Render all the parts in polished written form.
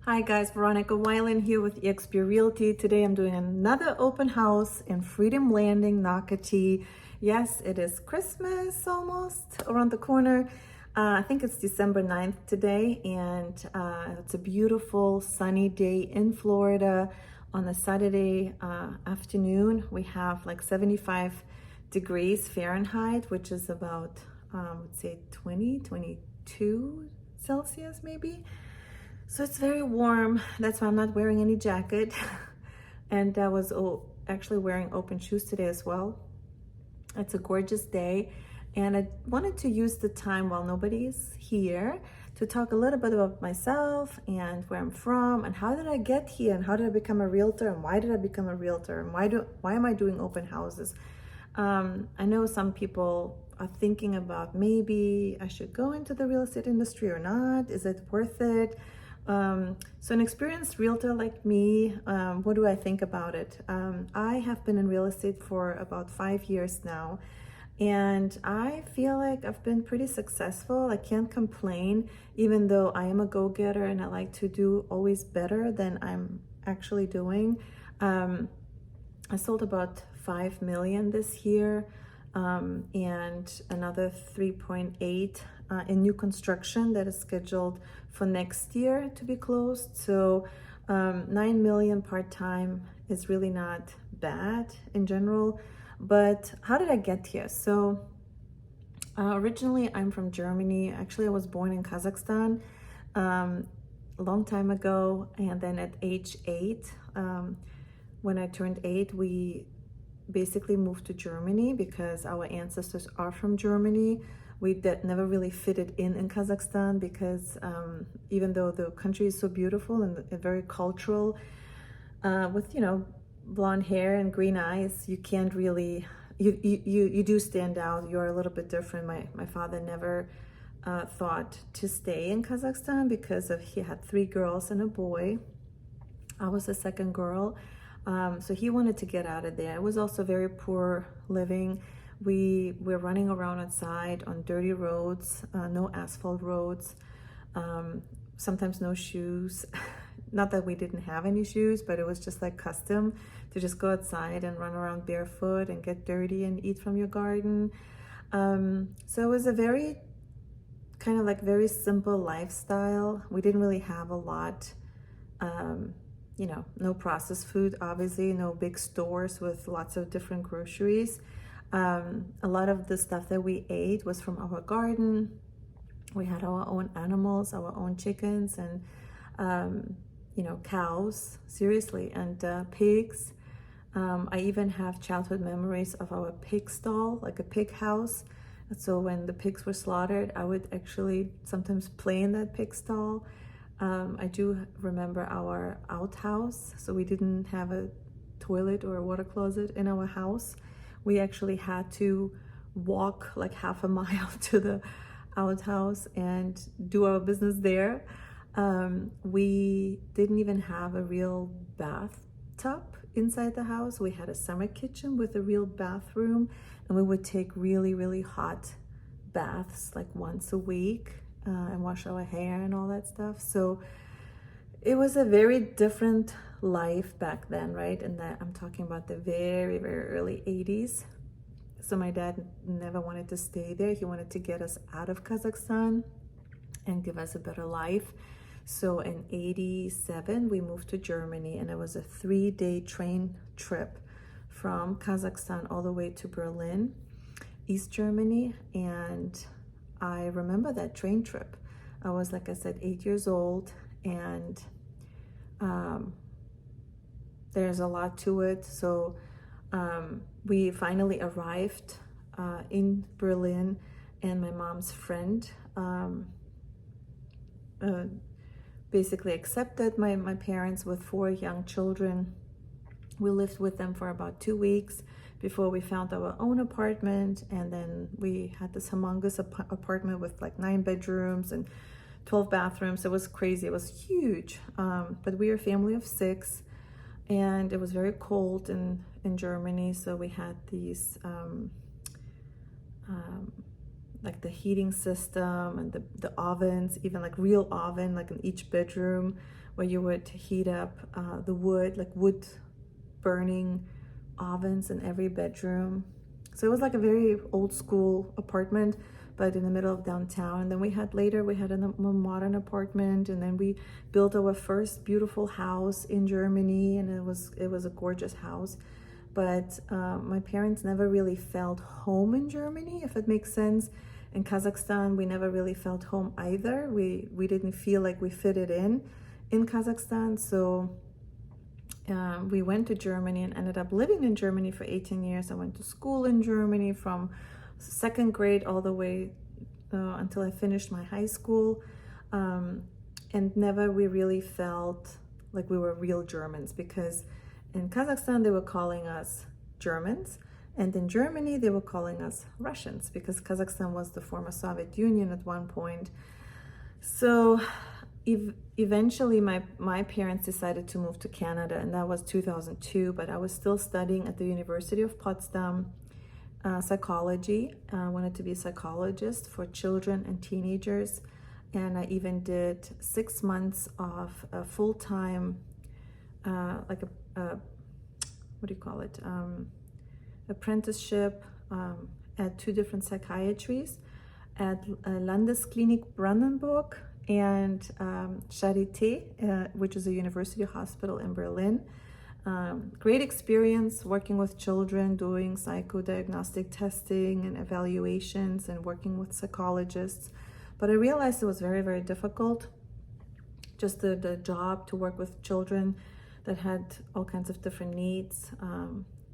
Hi guys, Veronica Wilen here with eXp Realty. Today I'm doing another open house in Freedom Landing, Nocatee. Yes, it is Christmas almost around the corner. I think it's December 9th today, and it's a beautiful sunny day in Florida. On a Saturday afternoon, we have like 75 degrees Fahrenheit, which is about, let's say 22 Celsius maybe. So it's very warm. That's why I'm not wearing any jacket. And I was actually wearing open shoes today as well. It's a gorgeous day. And I wanted to use the time while nobody's here to talk a little bit about myself and where I'm from and how did I get here and how did I become a realtor and why did I become a realtor and why am I doing open houses? I know some people are thinking about maybe I should go into the real estate industry or not. Is it worth it? So an experienced realtor like me, what do I think about it? I have been in real estate for about 5 years now, and I feel like I've been pretty successful. I can't complain, even though I am a go-getter and I like to do always better than I'm actually doing. I sold about 5 million this year, and another 3.8 in new construction that is scheduled for next year to be closed. So 9 million part-time is really not bad in general. But how did I get here? So originally I'm from Germany. Actually, I was born in Kazakhstan a long time ago, and then at age 8, when I turned 8, we basically moved to Germany because our ancestors are from Germany. We never really fitted in Kazakhstan because even though the country is so beautiful and very cultural, with blonde hair and green eyes, you can't really you do stand out. You're a little bit different. My father never thought to stay in Kazakhstan because he had 3 girls and a boy. I was the second girl. So he wanted to get out of there. It was also very poor living. We were running around outside on dirty roads, no asphalt roads, sometimes no shoes. Not that we didn't have any shoes, but it was just like custom to just go outside and run around barefoot and get dirty and eat from your garden. So it was a very kind of like very simple lifestyle. We didn't really have a lot. No processed food, obviously, no big stores with lots of different groceries. A lot of the stuff that we ate was from our garden. We had our own animals, our own chickens and, cows, seriously, and pigs. I even have childhood memories of our pig stall, like a pig house. So when the pigs were slaughtered, I would actually sometimes play in that pig stall. I do remember our outhouse. So we didn't have a toilet or a water closet in our house. We actually had to walk like half a mile to the outhouse and do our business there. We didn't even have a real bathtub inside the house. We had a summer kitchen with a real bathroom, and we would take really, really hot baths like once a week. And wash our hair and all that stuff. So it was a very different life back then, right? And that I'm talking about the very, very early 80s. So my dad never wanted to stay there. He wanted to get us out of Kazakhstan and give us a better life. So in 87, we moved to Germany, and it was a 3-day train trip from Kazakhstan all the way to Berlin, East Germany. And I remember that train trip. I was, like I said, 8 years old, and there's a lot to it. So we finally arrived in Berlin, and my mom's friend basically accepted my parents with 4 young children. We lived with them for about 2 weeks before we found our own apartment, and then we had this humongous apartment with like 9 bedrooms and 12 bathrooms. It was crazy. It was huge. But we are a family of 6, and it was very cold in Germany, so we had these like the heating system and the ovens, even like real oven like in each bedroom where you would heat up the wood, like wood burning ovens in every bedroom. So it was like a very old school apartment, but in the middle of downtown. And then we had a more modern apartment, and then we built our first beautiful house in Germany, and it was a gorgeous house. But my parents never really felt home in Germany, if it makes sense. In Kazakhstan, we never really felt home either. We didn't feel like we fitted in Kazakhstan. So we went to Germany and ended up living in Germany for 18 years. I went to school in Germany from second grade all the way until I finished my high school. And never we really felt like we were real Germans, because in Kazakhstan they were calling us Germans, and in Germany they were calling us Russians, because Kazakhstan was the former Soviet Union at one point. So eventually my parents decided to move to Canada, and that was 2002, but I was still studying at the University of Potsdam psychology. I wanted to be a psychologist for children and teenagers, and I even did 6 months of a full-time like what do you call it, apprenticeship at 2 different psychiatries, at Landesklinik Brandenburg and Charité, which is a university hospital in Berlin. Great experience working with children, doing psychodiagnostic testing and evaluations and working with psychologists. But I realized it was very, very difficult, just the job, to work with children that had all kinds of different needs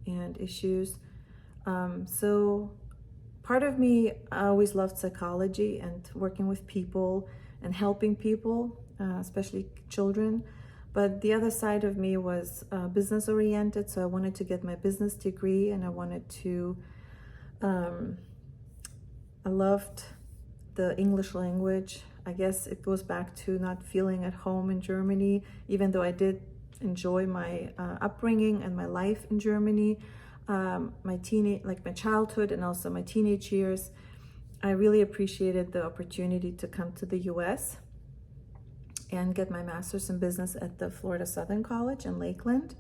and issues. So part of me, I always loved psychology and working with people and helping people, especially children. But the other side of me was business oriented. So I wanted to get my business degree, and I wanted to, I loved the English language. I guess it goes back to not feeling at home in Germany, even though I did enjoy my upbringing and my life in Germany. My childhood and also my teenage years, I really appreciated the opportunity to come to the US and get my master's in business at the Florida Southern College in Lakeland.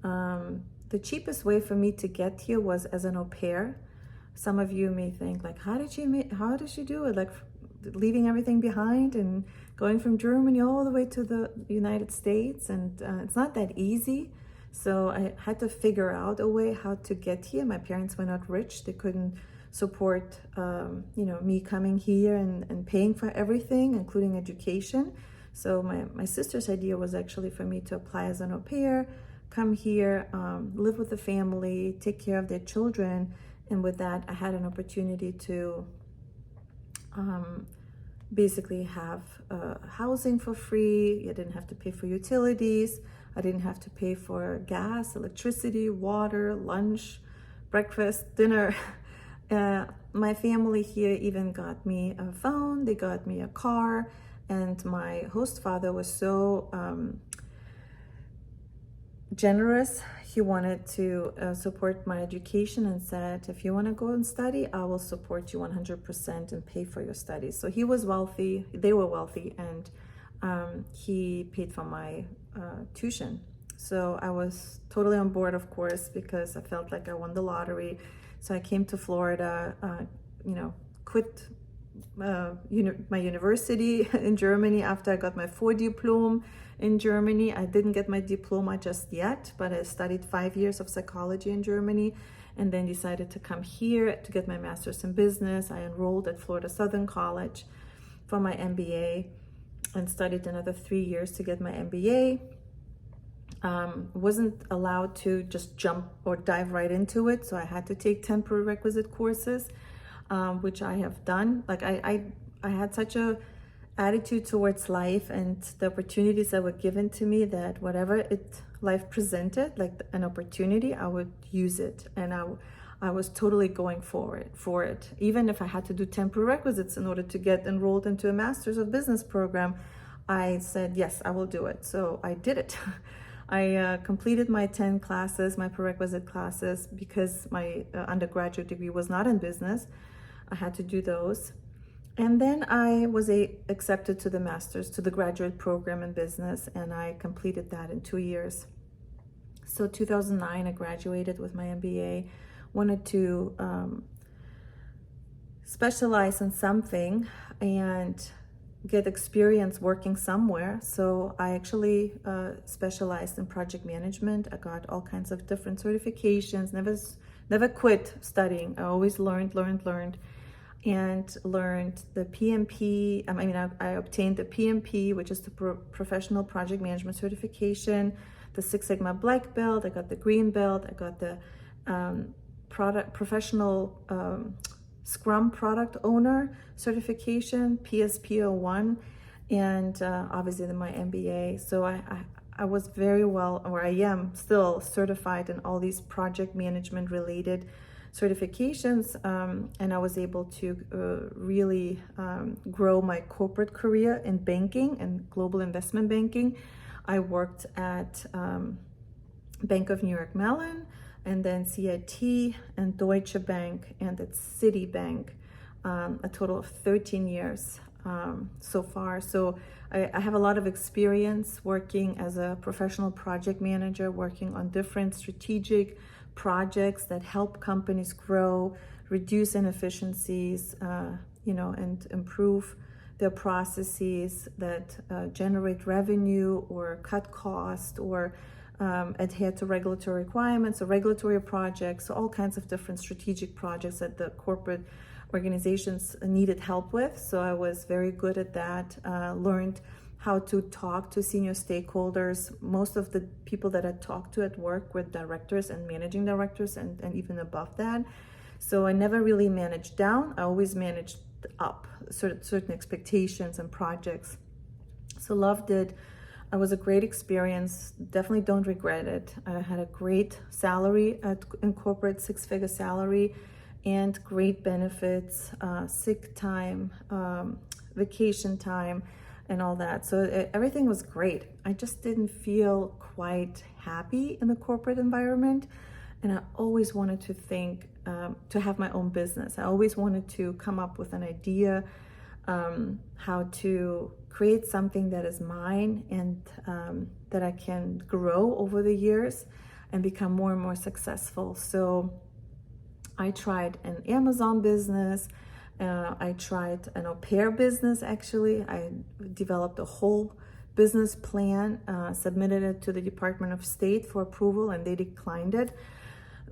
The cheapest way for me to get here was as an au pair. Some of you may think, like, how did she do it? Like, leaving everything behind and going from Germany all the way to the United States, and it's not that easy. So I had to figure out a way how to get here. My parents were not rich. They couldn't support me coming here and paying for everything, including education. So my sister's idea was actually for me to apply as an au pair, come here, live with the family, take care of their children. And with that, I had an opportunity to basically have housing for free. I didn't have to pay for utilities. I didn't have to pay for gas, electricity, water, lunch, breakfast, dinner. My family here even got me a phone. They got me a car. And my host father was so generous. He wanted to support my education and said, if you want to go and study, I will support you 100% and pay for your studies. So he was wealthy, they were wealthy, and he paid for my tuition. So I was totally on board, of course, because I felt like I won the lottery. So I came to Florida, quit my university in Germany after I got my Vordiplom in Germany. I didn't get my diploma just yet, but I studied 5 years of psychology in Germany, and then decided to come here to get my master's in business. I enrolled at Florida Southern College for my MBA and studied another 3 years to get my MBA. Wasn't allowed to just jump or dive right into it, so I had to take 10 prerequisite courses, which I have done. Like I had such a attitude towards life and the opportunities that were given to me that whatever life presented, like an opportunity, I would use it, and I was totally going for it. Even if I had to do 10 prerequisites in order to get enrolled into a Master's of Business program, I said, yes, I will do it. So I did it. I completed my 10 classes, my prerequisite classes, because my undergraduate degree was not in business. I had to do those. And then I was accepted to the master's, to the graduate program in business, and I completed that in 2 years. So 2009, I graduated with my MBA, wanted to specialize in something and get experience working somewhere. So I actually specialized in project management. I got all kinds of different certifications, never quit studying. I always learned, and learned the PMP. I obtained the PMP, which is the Professional Project Management Certification, the Six Sigma Black Belt. I got the Green Belt. I got the Professional Scrum Product Owner Certification, PSP01, and obviously my MBA. So I was very well, or I am still certified in all these project management related certifications, and I was able to really grow my corporate career in banking and global investment banking. I worked at Bank of New York Mellon, and then CIT and Deutsche Bank, and at Citibank, a total of 13 years so far. So I have a lot of experience working as a professional project manager, working on different strategic projects that help companies grow, reduce inefficiencies, and improve their processes that generate revenue or cut cost or adhere to regulatory requirements or regulatory projects, so all kinds of different strategic projects that the corporate organizations needed help with. So I was very good at that, learned how to talk to senior stakeholders. Most of the people that I talked to at work were directors and managing directors and even above that. So I never really managed down. I always managed up certain expectations and projects. So loved it. It was a great experience. Definitely don't regret it. I had a great salary in corporate, six-figure salary, and great benefits, sick time, vacation time, and all that. So everything was great. I just didn't feel quite happy in the corporate environment. And I always wanted to have my own business. I always wanted to come up with an idea, how to create something that is mine and that I can grow over the years and become more and more successful. So I tried an Amazon business. I tried an au pair business, actually. I developed a whole business plan, submitted it to the Department of State for approval, and they declined it.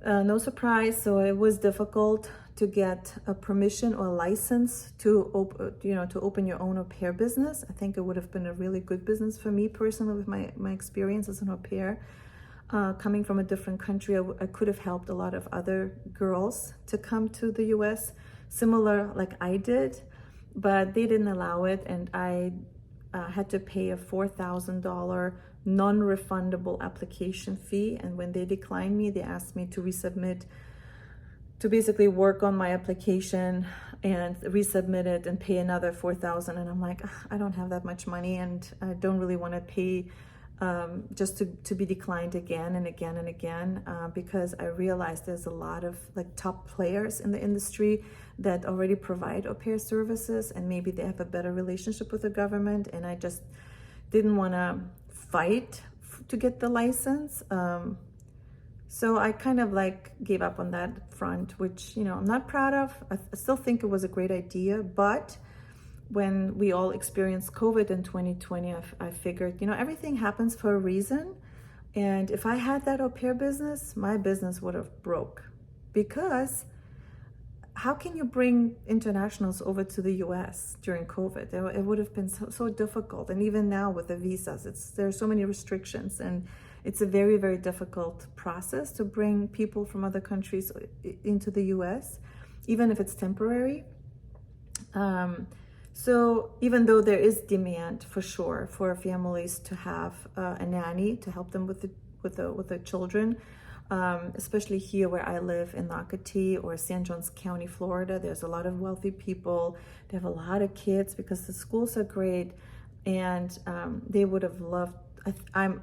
No surprise. So it was difficult to get a permission or a license to open your own au pair business. I think it would have been a really good business for me personally with my experience as an au pair. Coming from a different country, I could have helped a lot of other girls to come to the US, similar like I did, but they didn't allow it, and I had to pay a $4,000 non-refundable application fee. And when they declined me, they asked me to resubmit, to basically work on my application and resubmit it and pay another $4,000. And I'm like, I don't have that much money, and I don't really want to pay just to be declined again and again and again, because I realized there's a lot of like top players in the industry that already provide au pair services, and maybe they have a better relationship with the government, and I just didn't want to fight to get the license. So I kind of like gave up on that front, which, I'm not proud of. I still think it was a great idea, but when we all experienced COVID in 2020, I figured, everything happens for a reason. And if I had that au pair business, my business would have broke, because how can you bring internationals over to the US during COVID? It would have been so difficult. And even now with the visas, there are so many restrictions, and it's a very, very difficult process to bring people from other countries into the US, even if it's temporary. So even though there is demand for sure for families to have a nanny to help them with the children, especially here where I live in Nocatee or St. Johns County, Florida, there's a lot of wealthy people. They have a lot of kids because the schools are great, and they would have loved I'm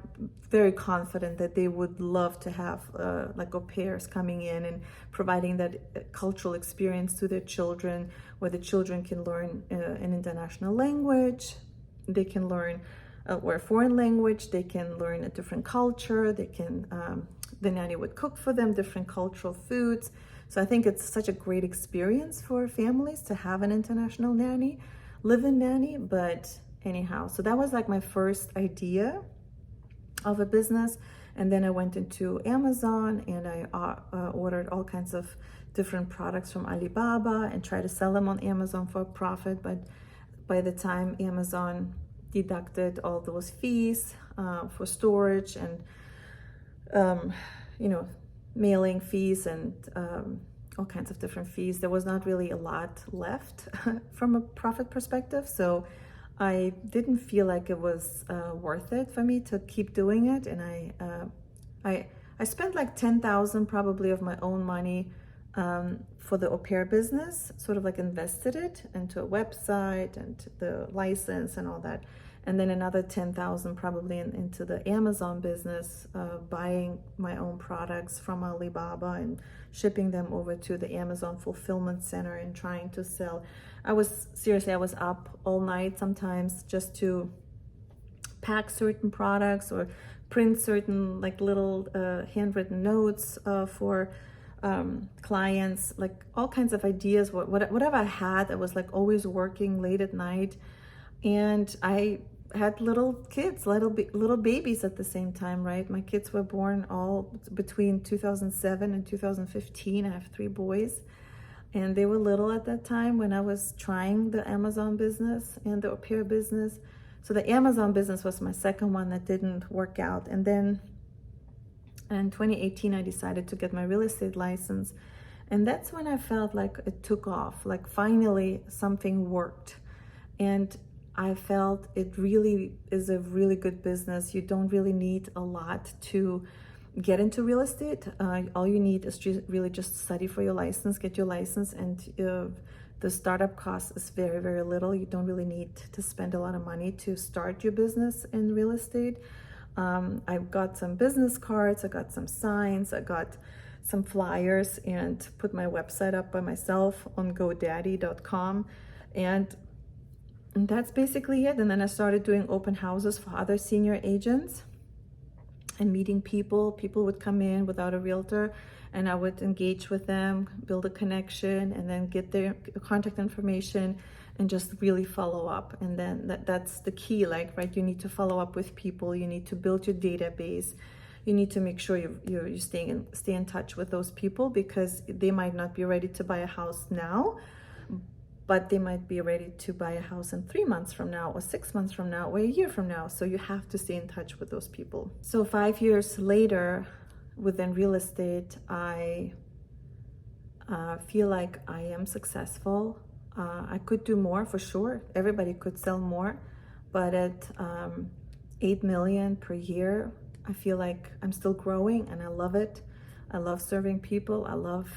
very confident that they would love to have like au pairs coming in and providing that cultural experience to their children, where the children can learn an international language, they can learn or a foreign language, they can learn a different culture, they can the nanny would cook for them different cultural foods. So I think it's such a great experience for families to have an international nanny, live-in nanny. But anyhow, so that was like my first idea of a business. And then I went into Amazon and I ordered all kinds of different products from Alibaba and tried to sell them on Amazon for a profit. But by the time Amazon deducted all those fees for storage and mailing fees and all kinds of different fees, there was not really a lot left from a profit perspective. So I didn't feel like it was worth it for me to keep doing it. And I spent like 10,000 probably of my own money for the au pair business, sort of like invested it into a website and the license and all that. And then another 10,000 probably into the Amazon business, buying my own products from Alibaba and shipping them over to the Amazon fulfillment center and trying to sell. I was up all night sometimes just to pack certain products or print certain like little handwritten notes for clients, like all kinds of ideas, whatever I had. I was like always working late at night, and I had little kids, little babies at the same time, right? My kids were born all between 2007 and 2015. I have 3 boys, and they were little at that time when I was trying the Amazon business and the au pair business. So the Amazon business was my second one that didn't work out. And then in 2018, I decided to get my real estate license. And that's when I felt like it took off, like finally something worked. And I felt it really is a really good business. You don't really need a lot to get into real estate. All you need is really just study for your license, get your license, and the startup cost is very, very little. You don't really need to spend a lot of money to start your business in real estate. I've got some business cards, I got some signs, I got some flyers, and put my website up by myself on GoDaddy.com. And that's basically it. And then I started doing open houses for other senior agents and meeting people. People would come in without a realtor, and I would engage with them, build a connection, and then get their contact information and just really follow up. And then that's the key, like, right? You need to follow up with people. You need to build your database. You need to make sure you stay in touch with those people, because they might not be ready to buy a house now, but they might be ready to buy a house in 3 months from now, or 6 months from now, or a year from now. So you have to stay in touch with those people. So 5 years later, within real estate, I feel like I am successful. I could do more for sure. Everybody could sell more, but at 8 million per year, I feel like I'm still growing, and I love it. I love serving people. I love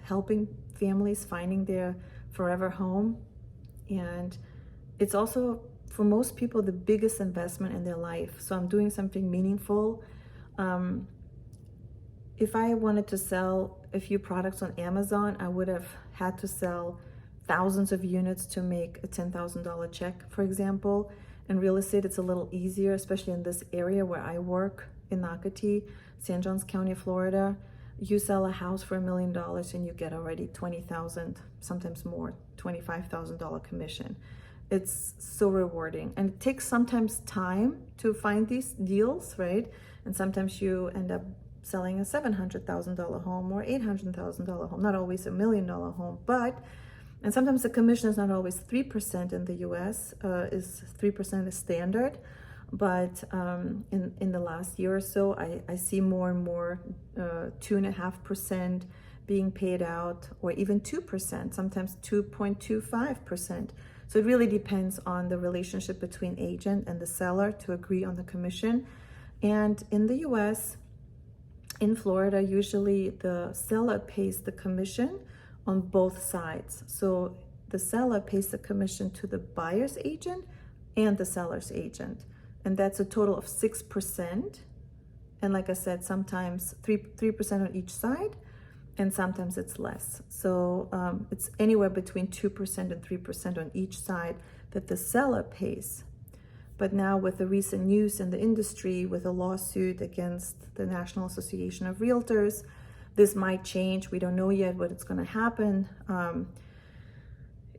helping families finding their forever home. And it's also, for most people, the biggest investment in their life. So I'm doing something meaningful. If I wanted to sell a few products on Amazon, I would have had to sell thousands of units to make a $10,000 check, for example. In real estate, it's a little easier, especially in this area where I work in Nocatee, St. Johns County, Florida. You sell a house for $1 million and you get already $20,000, sometimes more, $25,000 commission. It's so rewarding, and it takes sometimes time to find these deals, right? And sometimes you end up selling a $700,000 home or $800,000 home, not always $1 million home, and sometimes the commission is not always 3% in the US, is 3% is standard. But in the last year or so, I see more and more 2.5% being paid out, or even 2%, sometimes 2.25%. So it really depends on the relationship between agent and the seller to agree on the commission. And in the US, in Florida, usually the seller pays the commission on both sides. So the seller pays the commission to the buyer's agent and the seller's agent. and that's a total of 6%. And like I said, sometimes 3% on each side, and sometimes it's less. So it's anywhere between 2% and 3% on each side that the seller pays. But now with the recent news in the industry, with a lawsuit against the National Association of Realtors, this might change. We don't know yet what it's going to happen.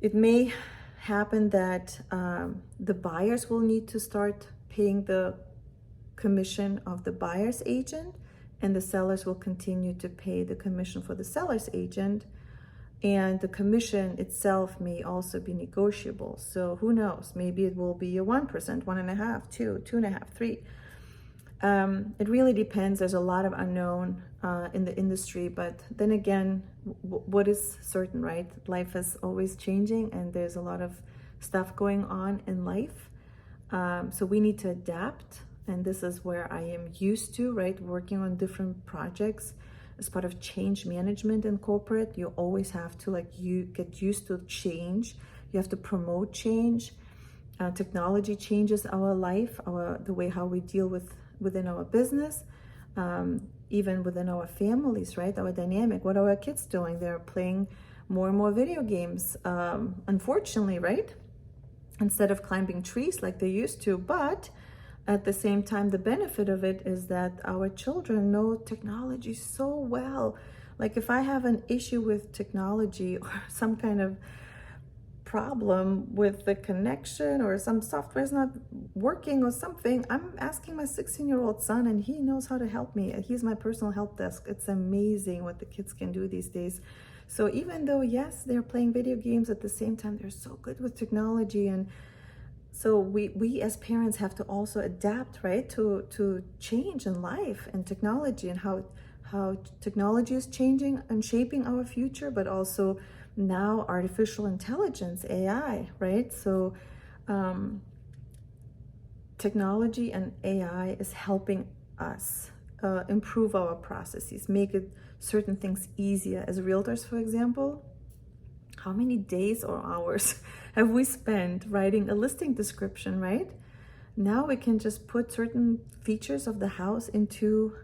It may happen that the buyers will need to start paying the commission of the buyer's agent, and the sellers will continue to pay the commission for the seller's agent. And the commission itself may also be negotiable. So who knows? Maybe it will be a 1%, 1.5%, 2%, 2.5%, 3%. It really depends. There's a lot of unknown in the industry, but then again, what is certain, right? Life is always changing, and there's a lot of stuff going on in life. So we need to adapt, and this is where I am used to, right? Working on different projects. As part of change management in corporate, you always have to you get used to change. You have to promote change. Technology changes our life, the way how we deal within our business, even within our families, right? Our dynamic. What are our kids doing? They're playing more and more video games, unfortunately, right? Instead of climbing trees like they used to. But at the same time, the benefit of it is that our children know technology so well. Like if I have an issue with technology or some kind of problem with the connection, or some software is not working or something, I'm asking my 16-year-old son, and he knows how to help me. He's my personal help desk. It's amazing what the kids can do these days. So even though, yes, they're playing video games, at the same time, they're so good with technology. And so we as parents have to also adapt, right, to change in life and technology, and how technology is changing and shaping our future, but also now artificial intelligence, AI, right? So technology and AI is helping us improve our processes, make it certain things easier. As realtors, for example, how many days or hours have we spent writing a listing description, right? Now we can just put certain features of the house into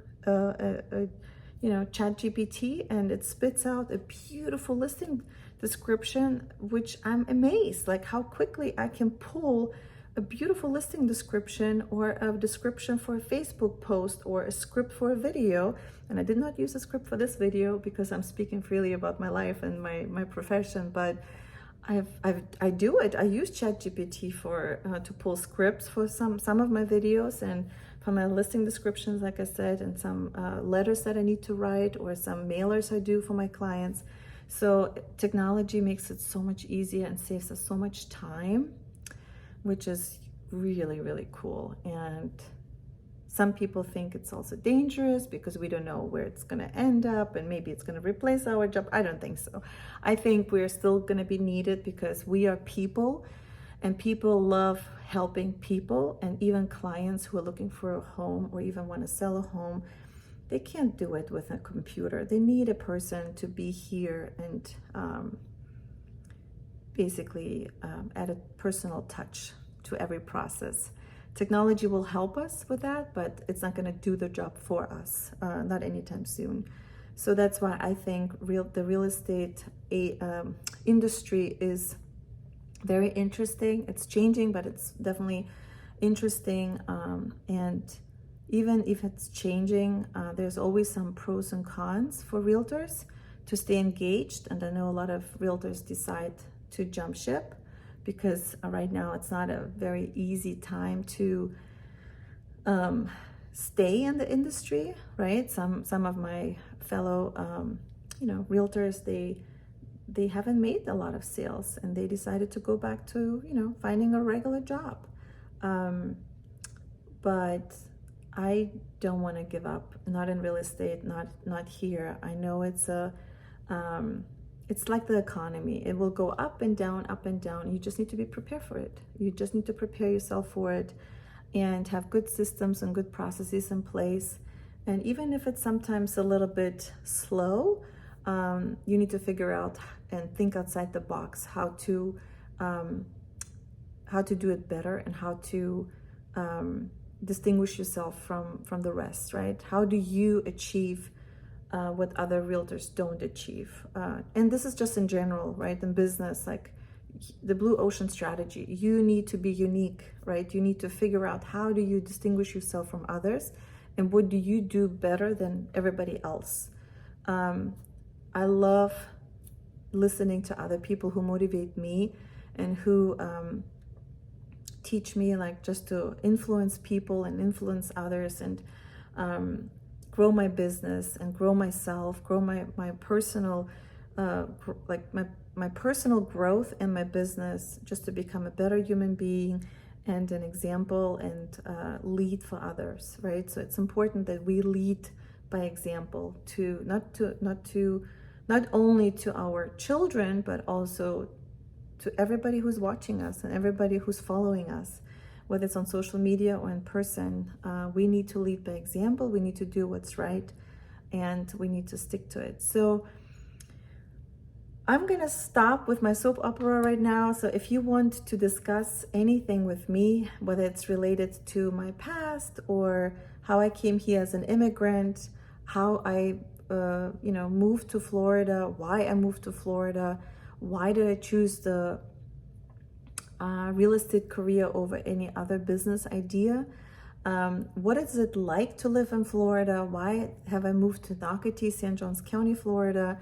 ChatGPT, and it spits out a beautiful listing description, which I'm amazed, like how quickly I can pull a beautiful listing description, or a description for a Facebook post, or a script for a video. And I did not use a script for this video because I'm speaking freely about my life and my profession, but I do it. I use ChatGPT to pull scripts for some of my videos, and for my listing descriptions, like I said, and some letters that I need to write, or some mailers I do for my clients. So technology makes it so much easier and saves us so much time, which is really, really cool. And some people think it's also dangerous because we don't know where it's going to end up, and maybe it's going to replace our job. I don't think so. I think we're still going to be needed because we are people, and people love helping people. And even clients who are looking for a home, or even want to sell a home, they can't do it with a computer. They need a person to be here and basically add a personal touch to every process. Technology will help us with that, but it's not going to do the job for us, not anytime soon. So that's why I think the real estate industry is very interesting. It's changing, but it's definitely interesting. And even if it's changing, there's always some pros and cons for realtors to stay engaged. And I know a lot of realtors decide to jump ship, because right now it's not a very easy time to stay in the industry, right? Some of my fellow realtors, they haven't made a lot of sales, and they decided to go back to finding a regular job. But I don't want to give up, not in real estate, not here. I know it's like the economy. It will go up and down, up and down. You just need to be prepared for it. You just need to prepare yourself for it, and have good systems and good processes in place. And even if it's sometimes a little bit slow, you need to figure out and think outside the box how to do it better, and how to distinguish yourself from the rest, right? How do you achieve what other realtors don't achieve? And this is just in general, right? In business, like the blue ocean strategy, you need to be unique, right? You need to figure out how do you distinguish yourself from others, and what do you do better than everybody else. I love listening to other people who motivate me and who teach me, like, just to influence people and influence others, and grow my business and grow myself, grow my personal my personal growth and my business, just to become a better human being and an example, and lead for others, right? So it's important that we lead by example, to not only to our children, but also to everybody who's watching us and everybody who's following us, whether it's on social media or in person. We need to lead by example. We need to do what's right, and we need to stick to it. So I'm gonna stop with my soap opera right now. So if you want to discuss anything with me, whether it's related to my past or how I came here as an immigrant, how I moved to Florida, why I moved to Florida, why did I choose the real estate career over any other business idea, what is it like to live in Florida, why have I moved to Nocatee, St. Johns County, Florida,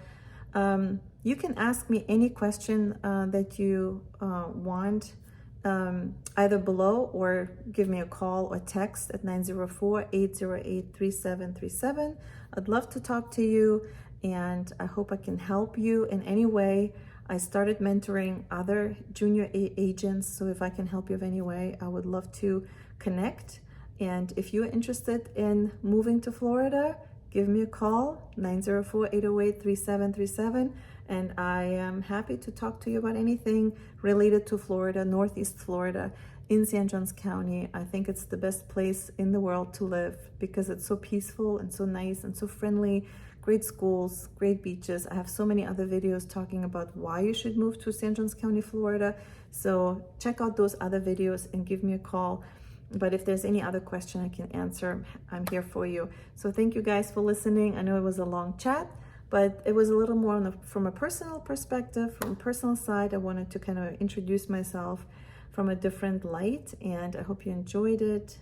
you can ask me any question that you want, either below, or give me a call or text at 904-808-3737. I'd love to talk to you, and I hope I can help you in any way. I started mentoring other junior agents, so if I can help you in any way, I would love to connect. And if you're interested in moving to Florida, give me a call, 904-808-3737, and I am happy to talk to you about anything related to Florida, Northeast Florida, in St. Johns County. I think it's the best place in the world to live because it's so peaceful and so nice and so friendly. Great schools, great beaches. I have so many other videos talking about why you should move to St. Johns County, Florida. So check out those other videos and give me a call. But if there's any other question I can answer, I'm here for you. So thank you guys for listening. I know it was a long chat, but it was a little more from a personal perspective, from a personal side. I wanted to kind of introduce myself from a different light, and I hope you enjoyed it.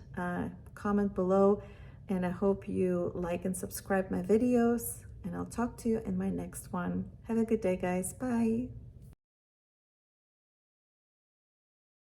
Comment below, and I hope you like and subscribe my videos, and I'll talk to you in my next one. Have a good day, guys. Bye.